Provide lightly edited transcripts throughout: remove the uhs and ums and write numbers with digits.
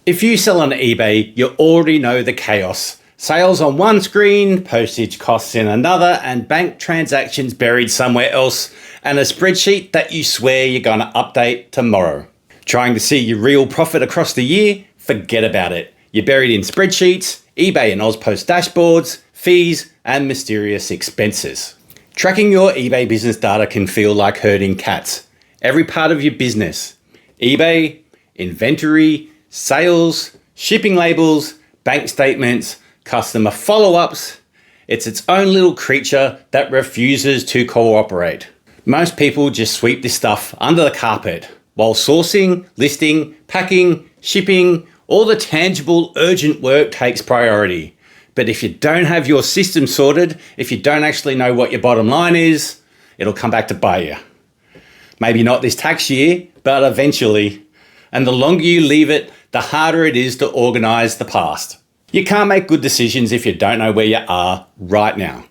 If you sell on eBay, you already know the chaos. Sales on one screen, postage costs in another, and bank transactions buried somewhere else, and a spreadsheet that you swear you're going to update tomorrow. Trying to see your real profit across the year? Forget about it. You're buried in spreadsheets, eBay and AusPost dashboards, fees, and mysterious expenses. Tracking your eBay business data can feel like herding cats. Every part of your business, eBay, inventory, sales, shipping labels, bank statements, customer follow-ups, it's its own little creature that refuses to cooperate. Most people just sweep this stuff under the carpet, while sourcing, listing, packing, shipping, all the tangible, urgent work takes priority. But if you don't have your system sorted, if you don't actually know what your bottom line is, it'll come back to bite you. Maybe not this tax year, but eventually. And the longer you leave it, the harder it is to organise the past. You can't make good decisions if you don't know where you are right now.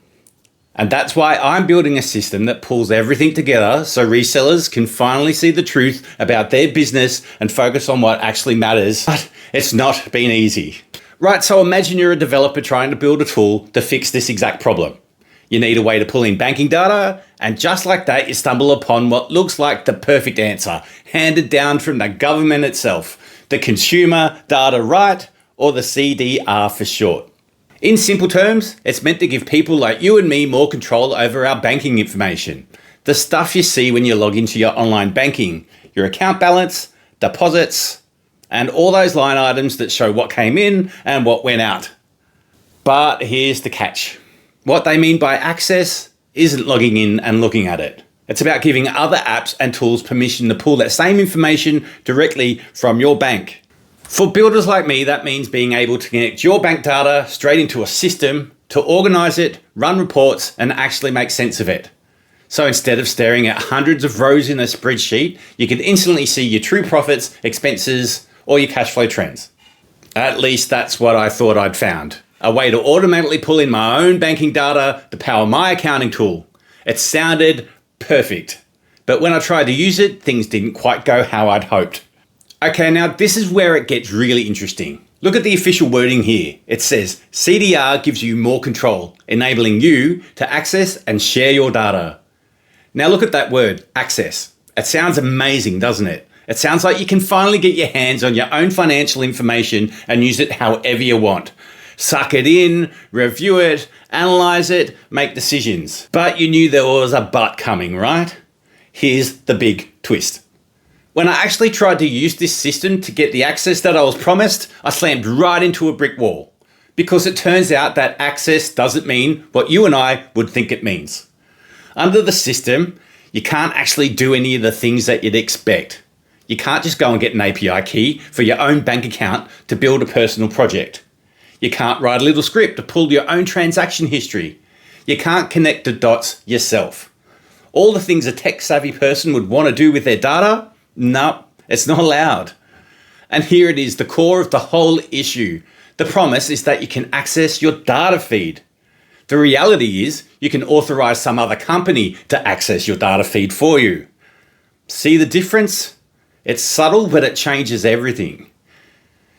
And that's why I'm building a system that pulls everything together so resellers can finally see the truth about their business and focus on what actually matters. But it's not been easy. Right, so imagine you're a developer trying to build a tool to fix this exact problem. You need a way to pull in banking data, and just like that, you stumble upon what looks like the perfect answer, handed down from the government itself, the Consumer Data Right, or the CDR for short. In simple terms, it's meant to give people like you and me more control over our banking information. The stuff you see when you log into your online banking, your account balance, deposits, and all those line items that show what came in and what went out. But here's the catch. What they mean by access isn't logging in and looking at it. It's about giving other apps and tools permission to pull that same information directly from your bank. For builders like me, that means being able to connect your bank data straight into a system to organise it, run reports, and actually make sense of it. So instead of staring at hundreds of rows in a spreadsheet, you can instantly see your true profits, expenses, or your cash flow trends. At least that's what I thought I'd found. A way to automatically pull in my own banking data to power my accounting tool. It sounded perfect. But when I tried to use it, things didn't quite go how I'd hoped. Okay, now this is where it gets really interesting. Look at the official wording here. It says, CDR gives you more control, enabling you to access and share your data. Now look at that word, access. It sounds amazing, doesn't it? It sounds like you can finally get your hands on your own financial information and use it however you want. Suck it in, review it, analyze it, make decisions. But you knew there was a but coming, right? Here's the big twist. When I actually tried to use this system to get the access that I was promised, I slammed right into a brick wall. Because it turns out that access doesn't mean what you and I would think it means. Under the system, you can't actually do any of the things that you'd expect. You can't just go and get an API key for your own bank account to build a personal project. You can't write a little script to pull your own transaction history. You can't connect the dots yourself. All the things a tech-savvy person would want to do with their data, no, it's not allowed. And here it is, the core of the whole issue. The promise is that you can access your data feed. The reality is you can authorize some other company to access your data feed for you. See the difference? It's subtle, but it changes everything.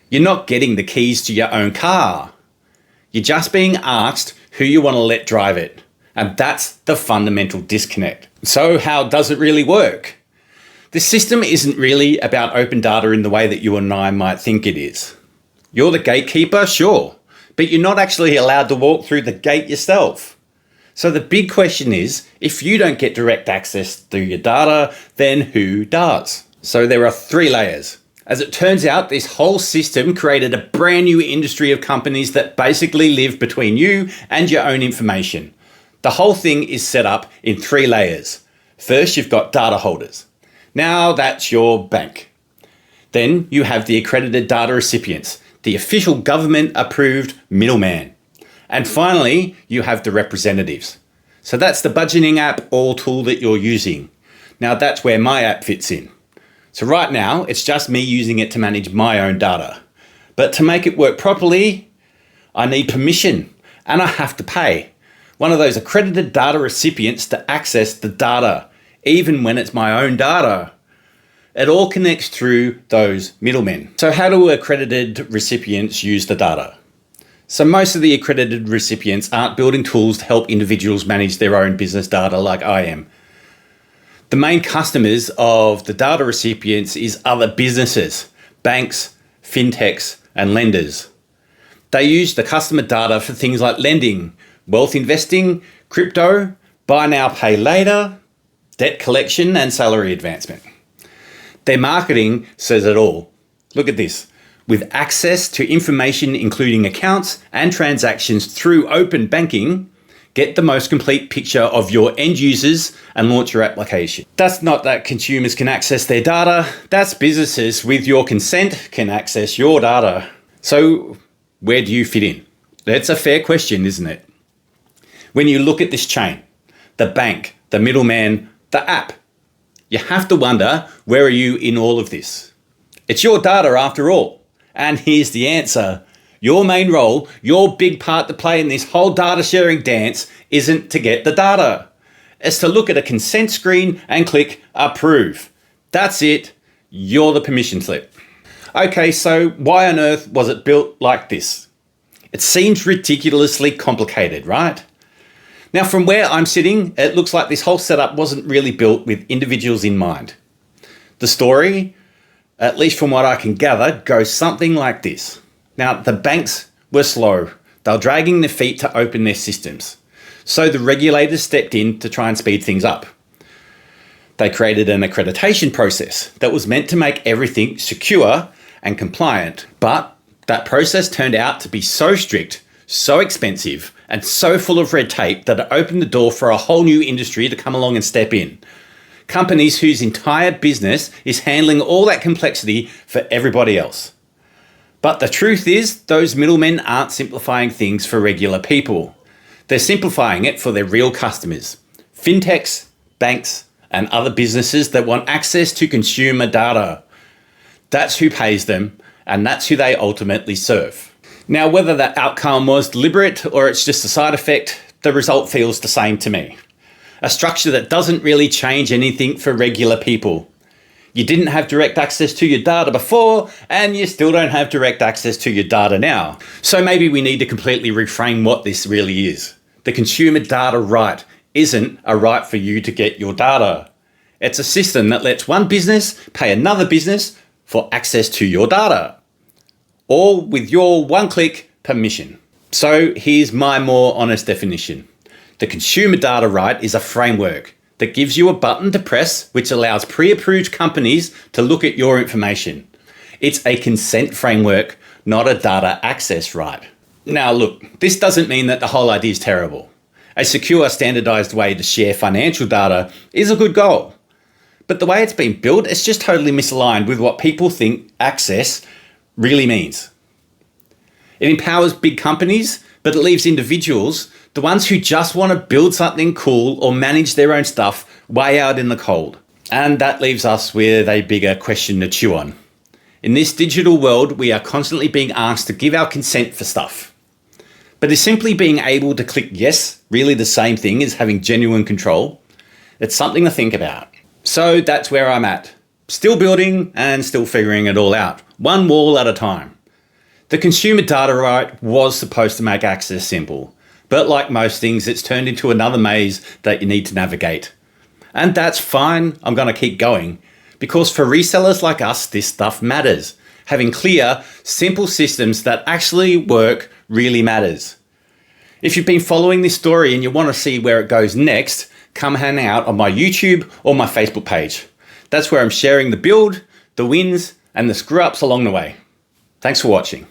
You're not getting the keys to your own car. You're just being asked who you want to let drive it. And that's the fundamental disconnect. So how does it really work? This system isn't really about open data in the way that you and I might think it is. You're the gatekeeper, sure, but you're not actually allowed to walk through the gate yourself. So the big question is, if you don't get direct access to your data, then who does? So there are 3 layers. As it turns out, this whole system created a brand new industry of companies that basically live between you and your own information. The whole thing is set up in 3 layers. First, you've got data holders. Now that's your bank. Then you have the accredited data recipients, the official government-approved middleman. And finally, you have the representatives. So that's the budgeting app or tool that you're using. Now that's where my app fits in. So right now, it's just me using it to manage my own data. But to make it work properly, I need permission and I have to pay one of those accredited data recipients to access the data, even when it's my own data. It all connects through those middlemen. So how do accredited recipients use the data? So most of the accredited recipients aren't building tools to help individuals manage their own business data like I am. The main customers of the data recipients is other businesses, banks, fintechs, and lenders. They use the customer data for things like lending, wealth investing, crypto, buy now, pay later, debt collection, and salary advancement. Their marketing says it all. Look at this. With access to information including accounts and transactions through open banking, get the most complete picture of your end users and launch your application. That's not that consumers can access their data, that's businesses with your consent can access your data. So where do you fit in? That's a fair question, isn't it? When you look at this chain, the bank, the middleman, the app, you have to wonder, where are you in all of this? It's your data after all. And here's the answer. Your main role, your big part to play in this whole data sharing dance isn't to get the data. It's to look at a consent screen and click approve. That's it. You're the permission slip. Okay, so why on earth was it built like this? It seems ridiculously complicated, right? Now, from where I'm sitting, it looks like this whole setup wasn't really built with individuals in mind. The story, at least from what I can gather, goes something like this. Now, the banks were slow. They were dragging their feet to open their systems. So the regulators stepped in to try and speed things up. They created an accreditation process that was meant to make everything secure and compliant. But that process turned out to be so strict, so expensive, and so full of red tape that it opened the door for a whole new industry to come along and step in. Companies whose entire business is handling all that complexity for everybody else. But the truth is, those middlemen aren't simplifying things for regular people. They're simplifying it for their real customers, fintechs, banks, and other businesses that want access to consumer data. That's who pays them, and that's who they ultimately serve. Now, whether that outcome was deliberate or it's just a side effect, the result feels the same to me. A structure that doesn't really change anything for regular people. You didn't have direct access to your data before, and you still don't have direct access to your data now. So maybe we need to completely reframe what this really is. The consumer data right isn't a right for you to get your data. It's a system that lets one business pay another business for access to your data, all with your one-click permission. So here's my more honest definition. The consumer data right is a framework that gives you a button to press which allows pre-approved companies to look at your information. It's a consent framework, not a data access right. Now look, this doesn't mean that the whole idea is terrible. A secure, standardized way to share financial data is a good goal. But the way it's been built, it's just totally misaligned with what people think access really means. It empowers big companies, but it leaves individuals, the ones who just want to build something cool or manage their own stuff, way out in the cold. And that leaves us with a bigger question to chew on. In this digital world, we are constantly being asked to give our consent for stuff. But is simply being able to click yes really the same thing as having genuine control? It's something to think about. So that's where I'm at. Still building and still figuring it all out, one wall at a time. The consumer data right was supposed to make access simple, but like most things, it's turned into another maze that you need to navigate. And that's fine, I'm going to keep going, because for resellers like us, this stuff matters. Having clear, simple systems that actually work really matters. If you've been following this story and you want to see where it goes next, come hang out on my YouTube or my Facebook page. That's where I'm sharing the build, the wins, and the screw-ups along the way. Thanks for watching.